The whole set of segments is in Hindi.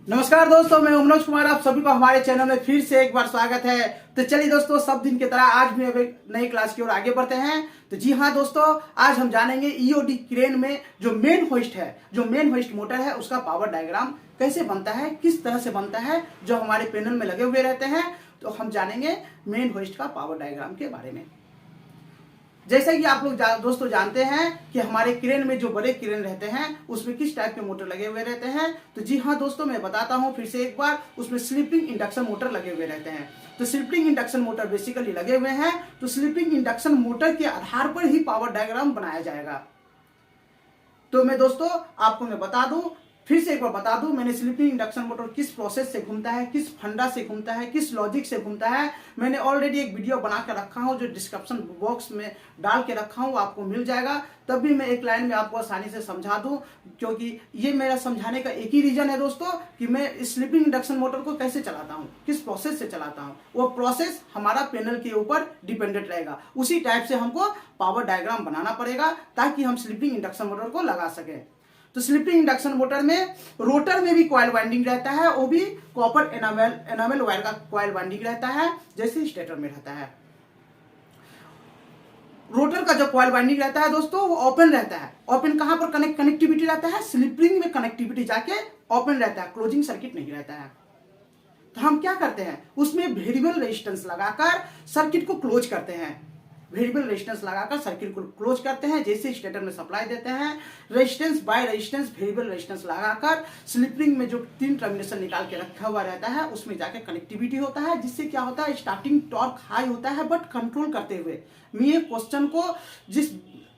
नमस्कार दोस्तों, मैं मनोज कुमार, आप सभी को हमारे चैनल में फिर से एक बार स्वागत है। तो चलिए दोस्तों, सब दिन की तरह आज भी एक नई क्लास की ओर आगे बढ़ते हैं। तो जी हाँ दोस्तों, आज हम जानेंगे ईओडी क्रेन में जो मेन होइस्ट है, जो मेन होइस्ट मोटर है, उसका पावर डायग्राम कैसे बनता है, किस तरह से बनता है, जो हमारे पैनल में लगे हुए रहते हैं। तो हम जानेंगे मेन होइस्ट का पावर डायग्राम के बारे में। जैसे कि आप लोग दोस्तों जानते हैं कि हमारे क्रेन में जो बड़े क्रेन रहते हैं उसमें किस टाइप के मोटर लगे हुए रहते हैं। तो जी हाँ दोस्तों, मैं बताता हूं फिर से एक बार, उसमें स्लिपिंग इंडक्शन मोटर लगे हुए रहते हैं। तो स्लिपिंग इंडक्शन मोटर बेसिकली लगे हुए हैं। तो स्लिपिंग इंडक्शन मोटर के आधार पर ही पावर डायग्राम बनाया जाएगा। तो मैं दोस्तों आपको मैं बता दूं, फिर से एक बार बता दूं, मैंने स्लिपिंग इंडक्शन मोटर किस प्रोसेस से घूमता है, किस फंडा से घूमता है, किस लॉजिक से घूमता है, मैंने ऑलरेडी एक वीडियो बना कर रखा हूं जो डिस्क्रिप्शन बॉक्स में डाल के रखा हूं, आपको मिल जाएगा। तब भी मैं एक लाइन में आपको आसानी से समझा दूं, क्योंकि ये मेरा समझाने का एक ही रीजन है दोस्तों कि मैं स्लिपिंग इंडक्शन मोटर को कैसे चलाता हूं, किस प्रोसेस से चलाता हूं। वो प्रोसेस हमारा पैनल के ऊपर डिपेंडेंट रहेगा। उसी टाइप से हमको पावर डायग्राम बनाना पड़ेगा ताकि हम स्लिपिंग इंडक्शन मोटर को लगा सकें। तो स्लिपिंग इंडक्शन मोटर में रोटर में भी कॉइल वाइंडिंग रहता है, वो भी कॉपर एनामेल वायर का कॉइल वाइंडिंग रहता है, जैसे स्टेटर में रहता है। रोटर का जो कॉइल वाइंडिंग रहता है दोस्तों, वो ओपन रहता है। ओपन कहां पर कनेक्टिविटी रहता है? स्लिपिंग में कनेक्टिविटी जाके ओपन रहता है, क्लोजिंग सर्किट नहीं रहता है। तो हम क्या करते हैं, उसमें वेरिएबल रेजिस्टेंस लगाकर सर्किट को क्लोज करते हैं। वेरिएबल रेजिस्टेंस लगाकर सर्किट को क्लोज करते हैं, जैसे स्टेटर में सप्लाई देते हैं। Resistance by resistance, variable resistance लगाकर स्लिपिंग में जो 3 टर्मिनेशन निकाल के रखा हुआ रहता है उसमें जाके कनेक्टिविटी होता है, जिससे क्या होता है, स्टार्टिंग टॉर्क हाई होता है, बट कंट्रोल करते हुए। मैं ये क्वेश्चन को जिस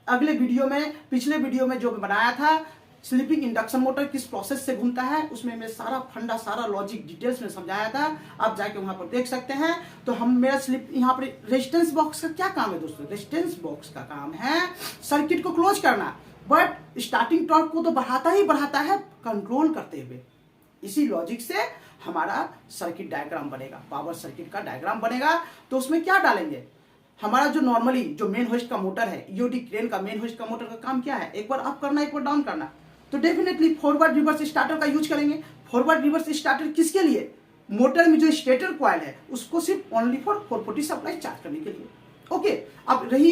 अगले वीडियो में, पिछले वीडियो में जो बनाया था, स्लिपिंग इंडक्शन मोटर किस प्रोसेस से घूमता है, उसमें मैं सारा फंडा, सारा लॉजिक डिटेल्स में समझाया था। आप जाके वहां पर देख सकते हैं। तो हम मेरा स्लिप यहाँ पर रेजिस्टेंस बॉक्स का क्या काम है दोस्तों? रेजिस्टेंस बॉक्स का काम है सर्किट को क्लोज करना, बट स्टार्टिंग टॉर्क को तो बढ़ाता ही बढ़ाता है कंट्रोल करते हुए। इसी लॉजिक से हमारा सर्किट डायग्राम बनेगा, पावर सर्किट का डायग्राम बनेगा। तो उसमें क्या डालेंगे, हमारा जो नॉर्मली जो मेन होस्ट का मोटर है, ईओडी क्रेन का मेन होस्ट का मोटर का काम क्या है? एक बार अप करना, एक बार डाउन करना। तो डेफिनेटली फॉरवर्ड रिवर्स स्टार्टर का यूज करेंगे। फॉरवर्ड रिवर्स स्टार्टर किसके लिए? मोटर में जो स्टेटर कॉइल है उसको सिर्फ ओनली फॉर 440 सप्लाई चार्ज करने के लिए। ओके, अब रही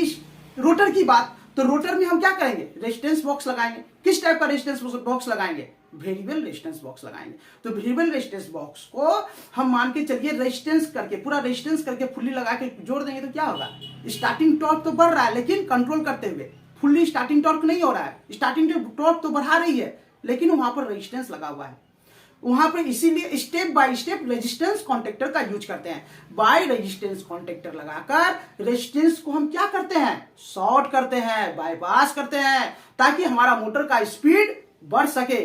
रोटर की बात, तो रोटर में हम क्या करेंगे, रेजिस्टेंस बॉक्स लगाएंगे। किस टाइप का रेजिस्टेंस बॉक्स लगाएंगे? वेरिएबल रेजिस्टेंस बॉक्स लगाएंगे। तो वेरिएबल रेजिस्टेंस बॉक्स को हम मान के चलिए रेजिस्टेंस करके, पूरा रेजिस्टेंस करके फुल्ली लगा के जोड़ देंगे। तो क्या होगा, स्टार्टिंग टॉर्क तो बढ़ रहा है लेकिन कंट्रोल करते हुए। फुल्ली स्टार्टिंग टॉर्क नहीं हो रहा है, स्टार्टिंग टॉर्क तो बढ़ा रही है लेकिन वहां पर रेजिस्टेंस लगा हुआ है वहां पर। इसीलिए step by step resistance contactor का यूज करते हैं। बाय रेजिस्टेंस कॉन्टेक्टर लगाकर रेजिस्टेंस को हम क्या करते हैं, शॉर्ट करते हैं, बाईपास करते हैं, ताकि हमारा मोटर का स्पीड बढ़ सके।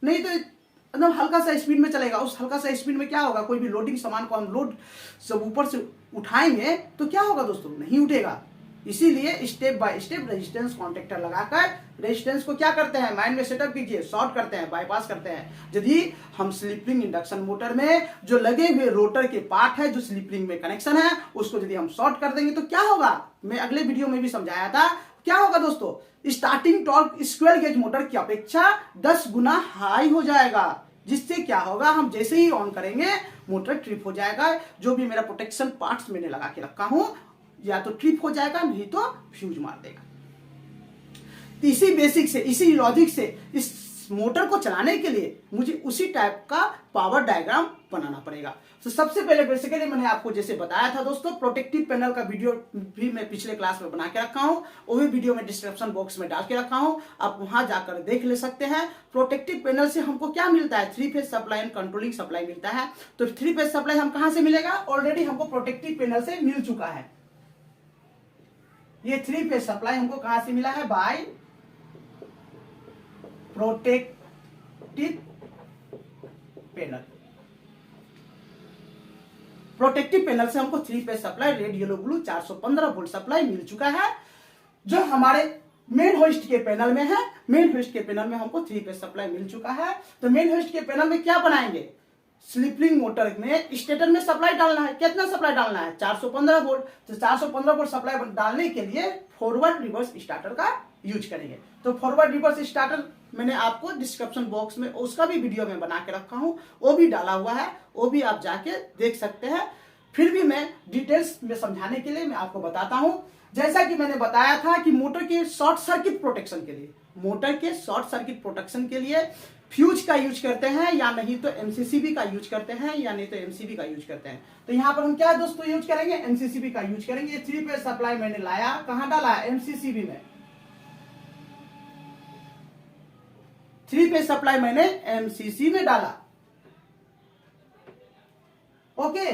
नहीं तो एकदम हल्का सा स्पीड में चलेगा। उस हल्का सा स्पीड में क्या होगा, कोई भी लोडिंग सामान को हम लोड सब ऊपर से उठाएंगे तो क्या होगा दोस्तों, नहीं उठेगा। इसीलिए step by step resistance contactor लगाकर रेजिस्टेंस को क्या करते हैं, माइंड में सेटअप कीजिए, शॉर्ट करते हैं, बाईपास करते हैं। यदि हम स्लिपिंग इंडक्शन मोटर में जो लगे हुए रोटर के पार्ट है, जो स्लिपिंग में कनेक्शन है, उसको यदि हम शॉर्ट कर देंगे तो क्या होगा, मैं अगले वीडियो में भी समझाया था। क्या होगा दोस्तों, starting torque square gauge motor की अपेक्षा 10 गुना हाई हो जाएगा। जिससे क्या होगा, हम जैसे ही ऑन करेंगे मोटर ट्रिप हो जाएगा। जो भी मेरा प्रोटेक्शन पार्ट्स मैंने लगा के रखा हूं, या तो ट्रिप हो जाएगा, नहीं तो फ्यूज मार देगा। तो इसी बेसिक से, इसी लॉजिक से इस मोटर को चलाने के लिए मुझे उसी टाइप का पावर डायग्राम बनाना पड़ेगा। तो सबसे पहले बेसिकली मैंने आपको जैसे बताया था दोस्तों, प्रोटेक्टिव पैनल का वीडियो भी मैं पिछले क्लास में बना के रखा हूं, वो भी वीडियो में डिस्क्रिप्शन बॉक्स में डाल के रखा हूं, आप वहां जाकर देख ले सकते हैं। प्रोटेक्टिव पैनल से हमको क्या मिलता है, 3 phase supply and controlling supply मिलता है। तो 3 फेज सप्लाई हम कहां से मिलेगा, ऑलरेडी हमको प्रोटेक्टिव पैनल से मिल चुका है। ये 3 फेज सप्लाई हमको कहां से मिला है, by protective panel. Protective panel से हमको 3 phase supply red yellow blue 415 volt supply मिल चुका है, जो हमारे मेन होस्ट के पैनल में है। मेन होस्ट के पैनल में हमको 3 फेज सप्लाई मिल चुका है। तो मेन होस्ट के पैनल में क्या बनाएंगे, स्लिपिंग मोटर में स्टेटर में सप्लाई डालना है। कितना सप्लाई डालना है, 415 वोल्ट। तो 415 वोल्ट सप्लाई डालने के लिए फॉरवर्ड रिवर्स स्टार्टर का यूज करेंगे। तो फॉरवर्ड रिवर्स स्टार्टर मैंने आपको डिस्क्रिप्शन बॉक्स में उसका भी वीडियो में बना के रखा हूं, वो भी डाला हुआ है, वो भी आप जाके देख सकते हैं। फिर भी मैं डिटेल्स में समझाने के लिए मैं आपको बताता हूं। जैसा कि मैंने बताया था कि मोटर के शॉर्ट सर्किट प्रोटेक्शन के लिए, मोटर के शॉर्ट सर्किट प्रोटेक्शन के लिए फ्यूज का यूज करते हैं, या नहीं तो एमसीसीबी का यूज करते हैं, या नहीं तो एमसीबी का यूज करते हैं। तो यहाँ पर हम क्या दोस्तों यूज करेंगे, एमसीसीबी का यूज करेंगे। ये 3 फेज सप्लाई मैंने लाया, कहां डाला, एमसीसीबी में। 3 फेज सप्लाई मैंने एमसीसी में डाला। ओके,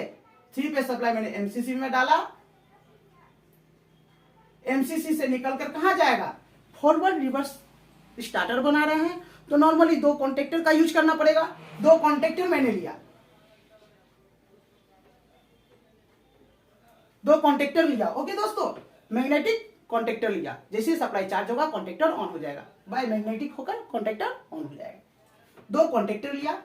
3 फेज सप्लाई मैंने एमसीसी में डाला। एमसीसी से निकलकर कहां जाएगा, फॉरवर्ड रिवर्स स्टार्टर बना रहे हैं, तो नॉर्मली 2 कॉन्टेक्टर का यूज करना पड़ेगा। 2 कॉन्टेक्टर मैंने लिया, 2 कॉन्टेक्टर लिया। ओके दोस्तों, मैग्नेटिक कॉन्टेक्टर लिया, जैसे सप्लाई चार्ज होगा कॉन्टेक्टर ऑन हो जाएगा, बाय मैग्नेटिक होकर कॉन्टेक्टर ऑन हो जाएगा। 2 कॉन्टेक्टर लिया,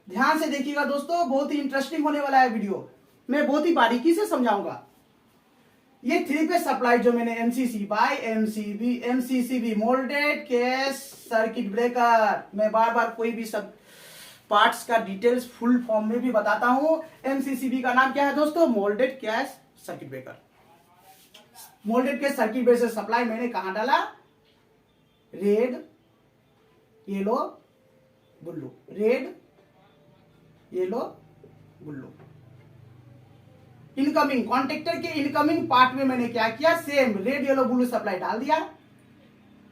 ध्यान से देखिएगा दोस्तों, बहुत ही इंटरेस्टिंग होने वाला है वीडियो, मैं बहुत ही बारीकी से समझाऊंगा। ये 3 फेज सप्लाई जो मैंने MCC by MCCB moulded case circuit breaker, मैं बार बार कोई भी सब पार्ट्स का डिटेल्स फुल फॉर्म में भी बताता हूं। एमसीसीबी का नाम क्या है दोस्तों, moulded case circuit breaker. Moulded case circuit breaker supply मैंने कहां डाला, red yellow blue, red yellow blue. Incoming contactor के इनकमिंग पार्ट में मैंने क्या किया, same red yellow blue supply डाल दिया।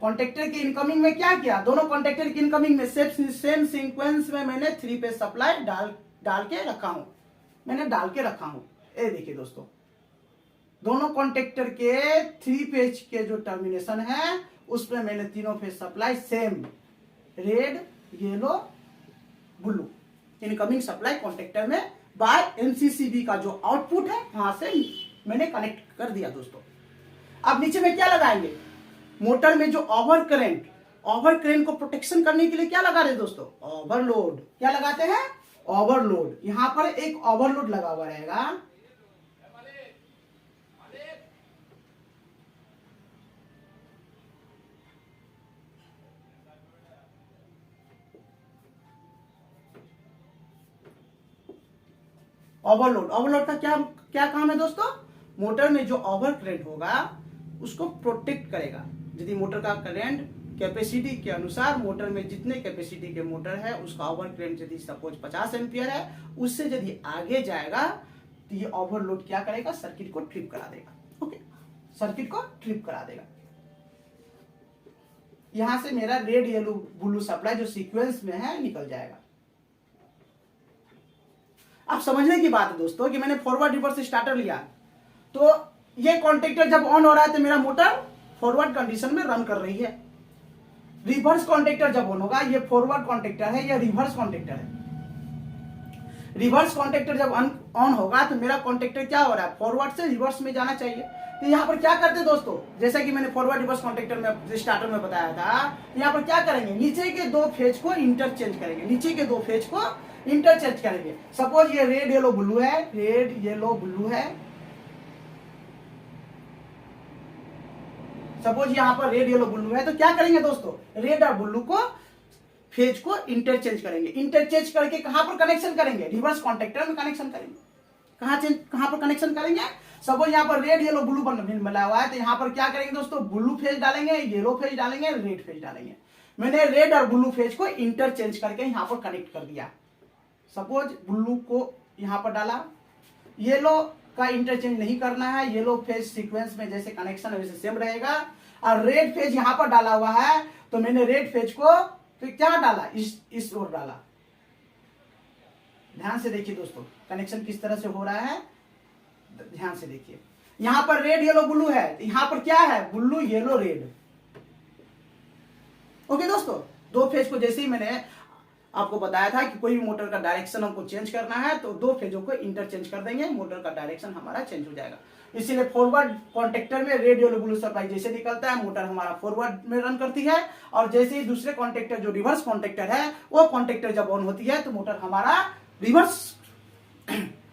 कॉन्टेक्टर के इनकमिंग में क्या किया, दोनों कॉन्टेक्टर के इनकमिंग में सेम सीक्वेंस में मैंने 3 फेज सप्लाई डाल के रखा हूं, मैंने डाल के रखा हूं। ये देखिए दोस्तों, दोनों कॉन्टेक्टर के 3 फेज के जो टर्मिनेशन है उसमें मैंने तीनों phase supply same red yellow blue incoming supply contactor में बाय एमसीसीबी का जो आउटपुट है वहां से मैंने कनेक्ट कर दिया दोस्तों। अब नीचे में क्या लगाएंगे, मोटर में जो ओवर करंट को प्रोटेक्शन करने के लिए क्या लगा रहे दोस्तों, ओवरलोड। क्या लगाते हैं, ओवरलोड। यहां पर एक ओवरलोड लगा हुआ रहेगा, ओवरलोड का क्या काम है दोस्तों, मोटर में जो ओवर करंट होगा उसको प्रोटेक्ट करेगा। यदि मोटर का करंट कैपेसिटी के अनुसार, मोटर में जितने कैपेसिटी के मोटर है उसका ओवर करंट यदि सपोज 50 एम्पियर है, उससे यदि आगे जाएगा तो ये ओवरलोड क्या करेगा, सर्किट को ट्रिप करा देगा। ओके, सर्किट को ट्रिप करा देगा। यहां से मेरा रेड येलो ब्लू सप्लाई जो सीक्वेंस में है निकल जाएगा। अब समझने की बात है दोस्तों कि मैंने फॉरवर्ड रिवर्स स्टार्टर लिया, तो ये कॉन्टेक्टर जब ऑन हो रहा है तो मेरा मोटर फॉरवर्ड कंडीशन में रन कर रही है। रिवर्स कॉन्टेक्टर जब ऑन होगा, ये फॉरवर्ड कॉन्टेक्टर है, ये रिवर्स कॉन्टेक्टर है। रिवर्स कॉन्टेक्टर जब ऑन होगा तो मेरा कॉन्टेक्टर क्या हो रहा है, फॉरवर्ड से रिवर्स में जाना चाहिए। तो यहाँ पर क्या करते दोस्तों, जैसा कि मैंने फॉरवर्ड रिवर्स कॉन्टेक्टर में स्टार्टर में बताया था, यहाँ पर क्या करेंगे, नीचे के 2 फेज को इंटरचेंज करेंगे, नीचे के 2 फेज को इंटरचेंज करेंगे। सपोज ये रेड येलो ब्लू है, रेड येलो ब्लू है, सपोज यहां पर रेड येलो ब्लू है, तो क्या करेंगे दोस्तों, रेड और ब्लू को फेज को इंटरचेंज करेंगे। इंटरचेंज करके कहां पर कनेक्शन करेंगे, रिवर्स कॉन्टेक्टर में कनेक्शन करेंगे। कहां पर कनेक्शन करेंगे, सपोज यहां पर रेड येलो ब्लू मिला हुआ है, तो यहां पर क्या करेंगे दोस्तों, ब्लू फेज डालेंगे, येलो फेज डालेंगे, रेड फेज डालेंगे। मैंने रेड और ब्लू फेज को इंटरचेंज करके यहां पर कनेक्ट कर दिया। सपोज ब्लू को यहां पर डाला, येलो का इंटरचेंज नहीं करना है, येलो फेज सीक्वेंस में जैसे कनेक्शन है वैसे सेम रहेगा। और रेड फेज यहां पर डाला हुआ है, तो मैंने रेड फेज को फिर क्या डाला, इस ओर डाला। ध्यान से देखिए दोस्तों, कनेक्शन किस तरह से हो रहा है, ध्यान से देखिए। यहां पर रेड येलो ब्लू है, यहां पर क्या है, ब्लू येलो रेड। ओके दोस्तों, 2 फेज को जैसे ही मैंने आपको बताया था कि कोई भी मोटर का डायरेक्शन हमको चेंज करना है तो 2 फेजों को इंटरचेंज कर देंगे, मोटर का डायरेक्शन हमारा चेंज हो जाएगा। इसीलिए फॉरवर्ड कॉन्टेक्टर में रेड येलो ब्लू सप्लाई जैसे निकलता है, मोटर हमारा फॉरवर्ड में रन करती है, और जैसे ही दूसरे कॉन्टेक्टर जो रिवर्स कॉन्टेक्टर है, वो कॉन्टेक्टर जब ऑन होती है तो मोटर हमारा रिवर्स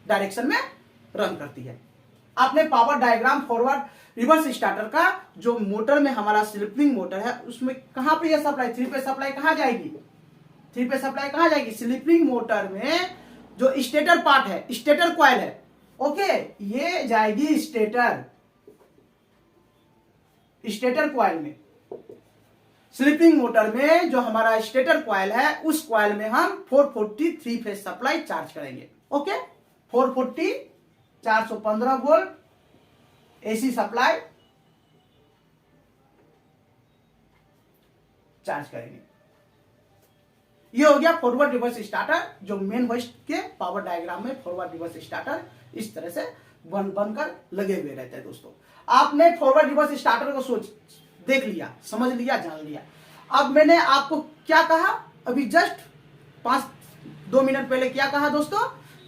डायरेक्शन में रन करती है। आपने power diagram forward reverse starter का जो मोटर में हमारा स्लिप रिंग मोटर है उसमें कहां पे ये सप्लाई, 3 फेज सप्लाई कहां जाएगी, 3 फेज सप्लाई कहां जाएगी, स्लिप रिंग मोटर में जो स्टेटर पार्ट है, स्टेटर कॉइल है, ओके, ये जाएगी स्टेटर कॉइल में। स्लिपिंग मोटर में जो हमारा स्टेटर कॉइल है उस कॉइल में हम 440 3 फेज सप्लाई चार्ज करेंगे, okay, 440 415 volt AC supply charge करेंगे। ये हो गया फॉरवर्ड रिवर्स स्टार्टर, जो मेन होस्ट के पावर डायग्राम में फॉरवर्ड रिवर्स स्टार्टर इस तरह से बनकर लगे हुए रहते हैं। दोस्तों आपने फॉरवर्ड रिवर्स स्टार्टर को सोच देख लिया, समझ लिया, जान लिया। अब मैंने आपको क्या कहा अभी जस्ट 2 मिनट पहले, क्या कहा दोस्तों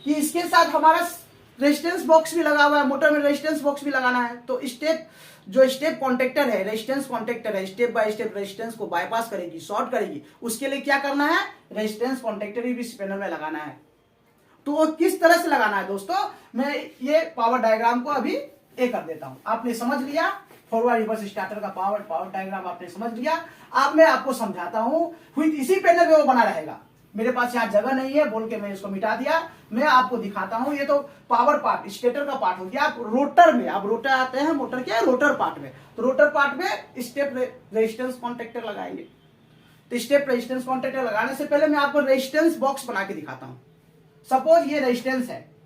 कि इसके साथ हमारा रेजिस्टेंस बॉक्स भी लगा हुआ है, मोटर में रेजिस्टेंस बॉक्स भी लगाना है। तो स्टेप कॉन्टेक्टर है, रेजिस्टेंस कॉन्टेक्टर है, स्टेप बाय स्टेप रेजिस्टेंस को बाईपास करेगी, शॉर्ट करेगी। उसके लिए क्या करना है, रेजिस्टेंस कॉन्टेक्टर भी इस पैनल में लगाना है। तो वो किस तरह से लगाना है दोस्तों, मैं ये पावर डायग्राम को अभी कर देता हूं। आपने समझ लिया फॉरवर्ड रिवर्स स्टार्टर का पावर डायग्राम आपने समझ लिया। अब मैं आपको समझाता हूं, इसी पैनल में वो बना रहेगा। मेरे पास यहाँ जगह नहीं है बोल के मैं इसको मिटा दिया। मैं आपको दिखाता हूं, ये तो पावर पार्ट स्टेटर का पार्ट हो गया। आप रोटर में, आप रोटर आते हैं मोटर के रोटर पार्ट में, तो रोटर पार्ट में स्टेप रेजिस्टेंस कॉन्टेक्टर लगाएंगे। तो स्टेप रेजिस्टेंस कॉन्टेक्टर लगाने से पहले मैं आपको रेजिस्टेंस बॉक्स बना के दिखाता हूं। सपोज ये रेजिस्टेंस है,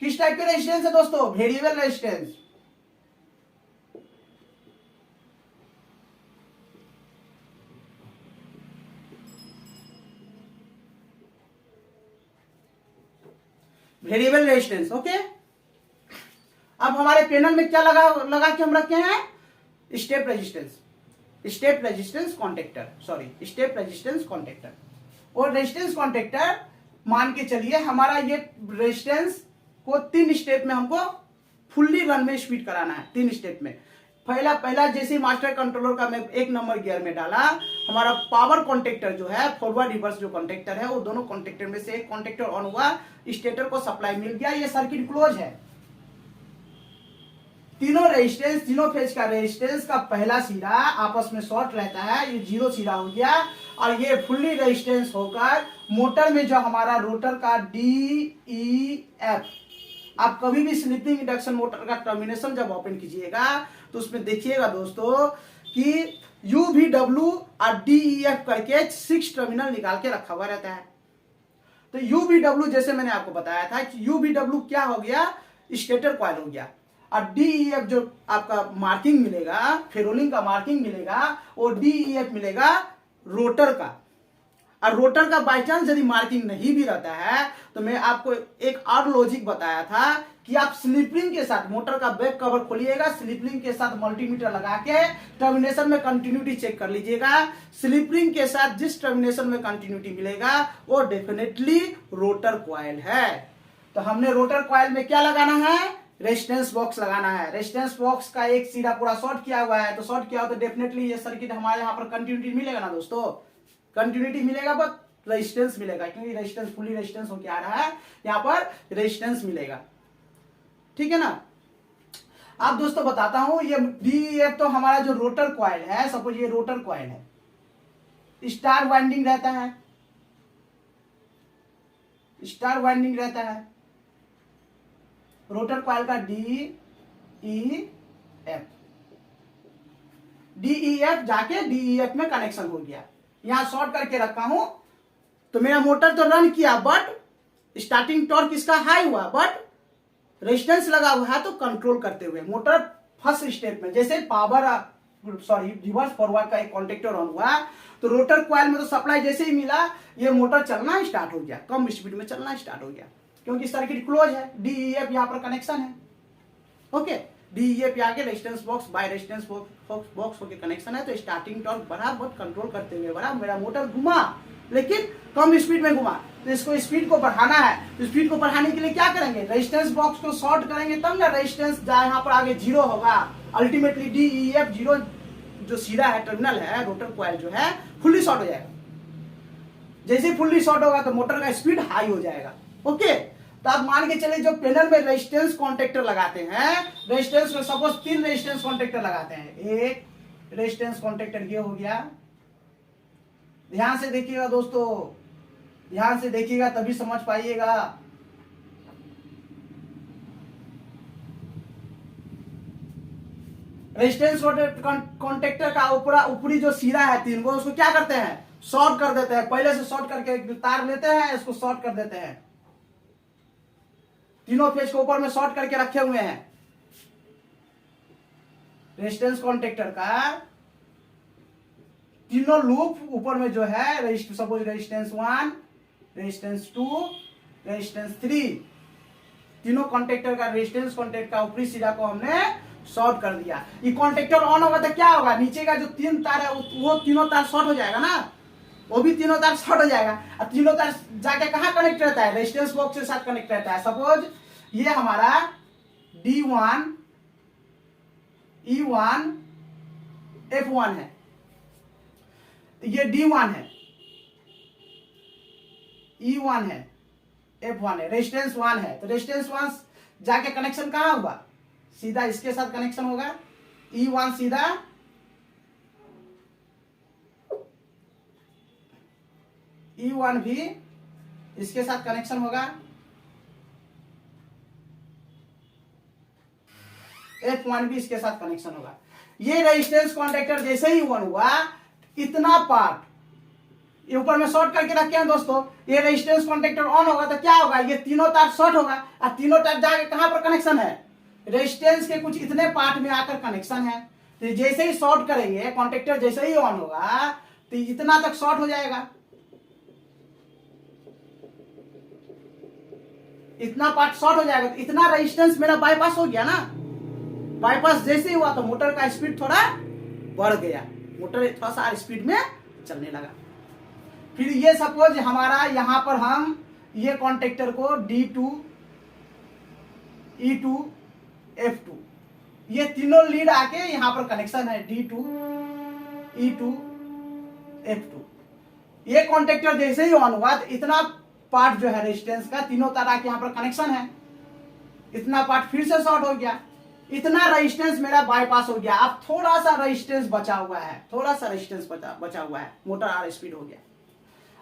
किस टाइप के रेजिस्टेंस है दोस्तों, variable resistance. Variable resistance, okay. अब हमारे पैनल में क्या लगा के हम रखे हैं, स्टेप रेजिस्टेंस कॉन्टेक्टर। और रेजिस्टेंस कॉन्टेक्टर मान के चलिए हमारा ये रेजिस्टेंस को 3 स्टेप में हमको फुल्ली रन में स्पीड कराना है। 3 स्टेप में पहला जैसे मास्टर कंट्रोलर का मैं 1 नंबर गियर में डाला, हमारा पावर कॉन्टेक्टर जो है, फॉरवर्ड रिवर्स जो कॉन्टेक्टर है, वो दोनों कॉन्टेक्टर में से एक कॉन्टेक्टर ऑन हुआ, स्टेटर को सप्लाई मिल गया, ये सर्किट क्लोज है। तीनों फेज का रेजिस्टेंस का पहला सिरा आपस में शॉर्ट रहता है, ये 0 सिरा हो गया। और ये फुल्ली रेजिस्टेंस होकर मोटर में जो हमारा रोटर का DEF, आप कभी भी स्लिपिंग इंडक्शन मोटर का टर्मिनेशन जब ओपन कीजिएगा तो उसमें देखिएगा दोस्तों कि UVW और DEF करके 6 टर्मिनल निकाल के रखा हुआ रहता है। तो UVW जैसे मैंने आपको बताया था कि UVW क्या हो गया, स्टेटर कॉइल हो गया। और DEF जो आपका मार्किंग मिलेगा, फेरोलिंग का मार्किंग मिलेगा, वो DEF मिलेगा रोटर का। और रोटर का बाई चांस यदि मार्किंग नहीं भी रहता है तो मैं आपको एक और लॉजिक बताया था कि आप स्लिप रिंग के साथ मोटर का बैक कवर खोलिएगा, स्लिप रिंग के साथ मल्टीमीटर लगा के टर्मिनेशन में कंटिन्यूटी चेक कर लीजिएगा। स्लिप रिंग के साथ जिस टर्मिनेशन में कंटिन्यूटी मिलेगा वो डेफिनेटली रोटर कॉइल है। तो हमने रोटर कॉइल में क्या लगाना है, रेजिस्टेंस बॉक्स लगाना है। रेजिस्टेंस बॉक्स का एक सिरा पूरा शॉर्ट किया हुआ है, तो शॉर्ट किया हो तो डेफिनेटली ये सर्किट हमारे यहाँ पर कंटिन्यूटी मिलेगा ना दोस्तों, कंटिन्यूटी मिलेगा, बट रेजिस्टेंस मिलेगा, क्योंकि रेजिस्टेंस फुली रेजिस्टेंस होकर आ रहा है, यहाँ पर रेजिस्टेंस मिलेगा, ठीक है ना। अब दोस्तों बताता हूं, ये DEF तो हमारा जो रोटर कॉइल है, सपोज ये रोटर कॉइल है, स्टार वाइंडिंग रहता है, रोटर कॉइल का DEF जाके DEF में कनेक्शन हो गया। यहां शॉर्ट करके रखा हूं तो मेरा मोटर तो रन किया, बट स्टार्टिंग टॉर्क इसका हाई हुआ, बट रेजिस्टेंस लगा हुआ है, तो कंट्रोल करते हुए मोटर फर्स्ट स्टेप में जैसे रिवर्स फॉरवर्ड का एक कॉन्टेक्टर ऑन हुआ, तो रोटर कॉइल में तो सप्लाई जैसे ही मिला, ये मोटर चलना स्टार्ट हो गया, कम स्पीड में चलना स्टार्ट हो गया, क्योंकि सर्किट क्लोज है। DEF यहाँ पर कनेक्शन है, ओके। DEF आगे resistance box by resistance box होके कनेक्शन है, तो स्टार्टिंग टॉर्क बढ़ा, बट कंट्रोल करते हुए बढ़ा। मेरा मोटर घुमा लेकिन कम स्पीड में घुमा, तो इसको स्पीड को बढ़ाना है। तो स्पीड को बढ़ाने के लिए क्या करेंगे, रेजिस्टेंस बॉक्स को शॉर्ट करेंगे, तब ना रेजिस्टेंस यहाँ पर आगे 0 होगा। अल्टीमेटली DEF 0 जो सिरा है, टर्मिनल है, रोटर कॉइल जो है फुल्ली शॉर्ट हो जाएगा। जैसे फुल्ली शॉर्ट होगा तो मोटर का स्पीड हाई हो जाएगा। ओके, तो आप मान के चले जो पैनल में रेजिस्टेंस कॉन्टेक्टर लगाते हैं, रेजिस्टेंस में सपोज 3 रेजिस्टेंस कॉन्टेक्टर लगाते हैं। एक रेजिस्टेंस कॉन्टेक्टर ये हो गया, ध्यान से देखिएगा दोस्तों, ध्यान से देखिएगा तभी समझ पाइएगा। रेजिस्टेंस कॉन्टेक्टर का ऊपरी जो सिरा है 3 वो, उसको क्या करते हैं, शॉर्ट कर देते हैं। पहले से शॉर्ट करके तार लेते हैं, इसको शॉर्ट कर देते हैं। तीनों फेज को ऊपर में शॉर्ट करके रखे हुए हैं। रेजिस्टेंस कॉन्टेक्टर का तीनों लूप ऊपर में जो है, सपोज रेजिस्टेंस 1, रेजिस्टेंस 2, रेजिस्टेंस 3, तीनों कॉन्टेक्टर का रेजिस्टेंस कॉन्टेक्ट का ऊपरी सिरा को हमने शॉर्ट कर दिया। ये कॉन्टेक्टर ऑन होगा तो क्या होगा, नीचे का जो 3 तार है वो तीनों तार शॉर्ट हो जाएगा ना, वो भी तीनों तार शॉर्ट हो जाएगा। और तीनों तार जाके कहां कनेक्ट रहता है, रेजिस्टेंस बॉक्स के साथ कनेक्ट रहता है। सपोज ये हमारा D1, E1, F1 है, ये D1 है, E1 है, F1 है, रेजिस्टेंस 1 है। तो रेजिस्टेंस 1 जाके कनेक्शन कहां होगा, सीधा इसके साथ कनेक्शन होगा। E1 सीधा E1 भी इसके साथ कनेक्शन होगा, F1 भी इसके साथ कनेक्शन होगा। ये रेजिस्टेंस कॉन्टेक्टर जैसे ही ऑन हुआ, इतना पार्ट ये ऊपर में शॉर्ट करके रखे हैं दोस्तों। ये रेजिस्टेंस कॉन्टेक्टर ऑन होगा तो क्या होगा, ये तीनों तार शॉर्ट होगा। और तीनों तार जाके कहां पर कनेक्शन है, रेजिस्टेंस के कुछ इतने पार्ट में आकर कनेक्शन है। तो जैसे ही शॉर्ट करेंगे, कॉन्टेक्टर जैसे ही ऑन होगा तो इतना तक शॉर्ट हो जाएगा, इतना पार्ट शॉर्ट हो जाएगा। तो इतना रेजिस्टेंस मेरा बाईपास हो गया ना। बाईपास जैसे ही हुआ तो मोटर का स्पीड थोड़ा बढ़ गया, मोटर थोड़ा सा स्पीड में चलने लगा। फिर ये सपोज हमारा यहां पर हम ये कॉन्टेक्टर को D2, E2, F2, ये तीनों लीड आके यहां पर कनेक्शन है, D2, E2, F2। ये कॉन्टेक्टर जैसे ही ऑन हुआ तो इतना पार्ट जो है रेजिस्टेंस का, तीनों तार आके यहां पर कनेक्शन है, इतना पार्ट फिर से शॉर्ट हो गया। इतना रेजिस्टेंस मेरा बाईपास हो गया। अब थोड़ा सा रेजिस्टेंस बचा हुआ है, थोड़ा सा रेजिस्टेंस बचा हुआ है, मोटर आर स्पीड हो गया।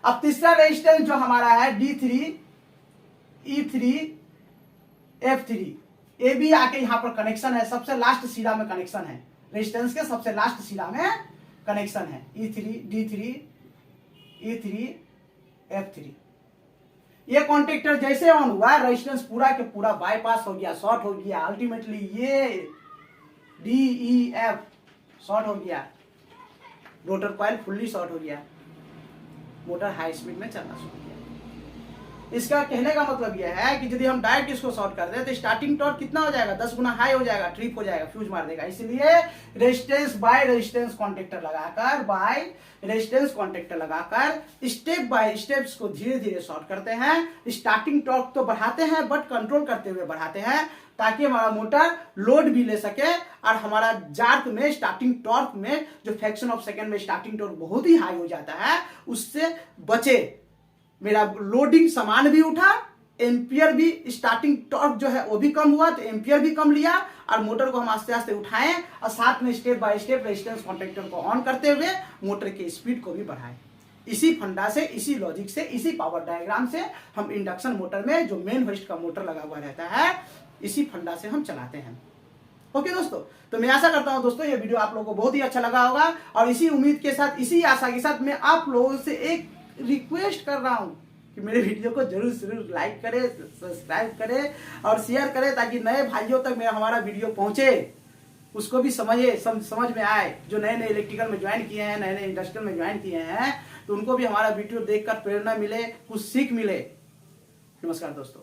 अब तीसरा रेजिस्टेंस जो हमारा है D3, E3, F3, ये भी आके यहां पर कनेक्शन है, सबसे लास्ट सिरा में कनेक्शन है, रेजिस्टेंस के सबसे लास्ट सिरा में कनेक्शन है। E3, D3, E3, F3। ये कॉन्टेक्टर जैसे ऑन हुआ, रेजिस्टेंस पूरा के पूरा बाईपास हो गया, शॉर्ट हो गया। अल्टीमेटली ये DEF शॉर्ट हो गया, रोटर कॉइल फुल्ली शॉर्ट हो गया, मोटर हाई स्पीड में चलना शुरू किया। इसका कहने का मतलब यह है कि यदि हम डायरेक्ट इसको शॉर्ट कर दें तो स्टार्टिंग टॉर्क कितना हो जाएगा, 10 गुना हाई हो जाएगा, ट्रिप हो जाएगा, फ्यूज मार देगा। इसलिए रेजिस्टेंस बाय रेजिस्टेंस कॉन्टेक्टर लगाकर स्टेप बाय स्टेप्स को धीरे धीरे शॉर्ट करते हैं। स्टार्टिंग टॉर्क तो बढ़ाते हैं बट कंट्रोल करते हुए बढ़ाते हैं, ताकि हमारा मोटर लोड भी ले सके और हमारा जार्क में स्टार्टिंग टॉर्क में जो फ्रैक्शन ऑफ सेकंड में स्टार्टिंग टॉर्क बहुत ही हाई हो जाता है उससे बचे। मेरा लोडिंग समान भी उठा, एम्पियर भी, स्टार्टिंग टॉर्क जो है वो भी कम हुआ तो एम्पियर भी कम लिया, और मोटर को हम आस्ते आस्ते उठाएं और साथ में step by step resistance contactor को ऑन करते हुए मोटर की स्पीड को भी बढ़ाएं। इसी फंडा से, इसी लॉजिक से, इसी पावर डायग्राम से हम इंडक्शन मोटर में जो मेन होस्ट का मोटर लगा हुआ रहता है, इसी फंडा से हम चलाते हैं। ओके दोस्तों, तो मैं आशा करता हूं दोस्तों ये वीडियो आप लोगों को बहुत ही अच्छा लगा होगा, और इसी उम्मीद के साथ, इसी आशा के साथ मैं आप लोगों से एक रिक्वेस्ट कर रहा हूं कि मेरे वीडियो को जरूर लाइक करें, सब्सक्राइब करें और शेयर करें, ताकि नए भाइयों तक मेरा हमारा वीडियो पहुंचे, उसको भी समझ में आए। जो नए नए इलेक्ट्रिकल में ज्वाइन किए हैं, नए नए इंडस्ट्रियल में ज्वाइन किए हैं, तो उनको भी हमारा वीडियो देखकर प्रेरणा मिले, कुछ सीख मिले। नमस्कार दोस्तों।